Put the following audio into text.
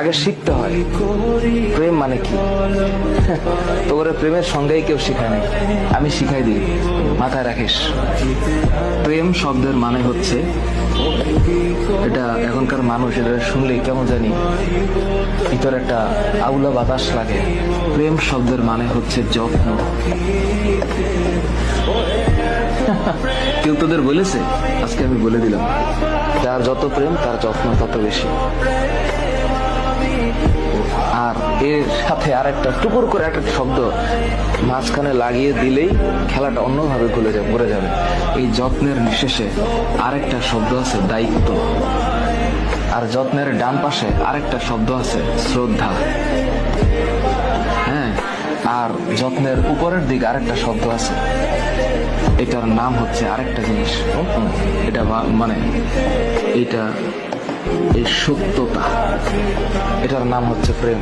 আগে শিখতে হয় প্রেম মানে কি। তোর প্রেমের সঙ্গেই কেউ শিখায় নাই, আমি শিখাই দিই, মাথায় রাখিস। প্রেম শব্দের মানে হচ্ছে, এটা এখনকার মানুষ এটা শুনলেই কেমন জানি ভিতরে একটা আউলা বাতাস লাগে। প্রেম শব্দের মানে হচ্ছে যত্ন। কেউ তোদের বলেছে? আজকে আমি বলে দিলাম, যার যত প্রেম তার যত্ন তত বেশি। আর এর সাথে আরেকটা টুকুর করে একটা শব্দ মাঝখানে লাগিয়ে দিলেই খেলাটা অন্যভাবে ঘুরে যাবে। এই যত্নের নিঃশেষে আরেকটা শব্দ আছে দায়িত্ব, আর যত্নের ডান পাশে আরেকটা শব্দ আছে শ্রদ্ধা। হ্যাঁ, আর যত্নের উপরের দিকে আরেকটা শব্দ আছে, এটার নাম হচ্ছে আরেকটা জিনিস। এটা মানে এটা এই সত্যতা, এটার নাম হচ্ছে প্রেম।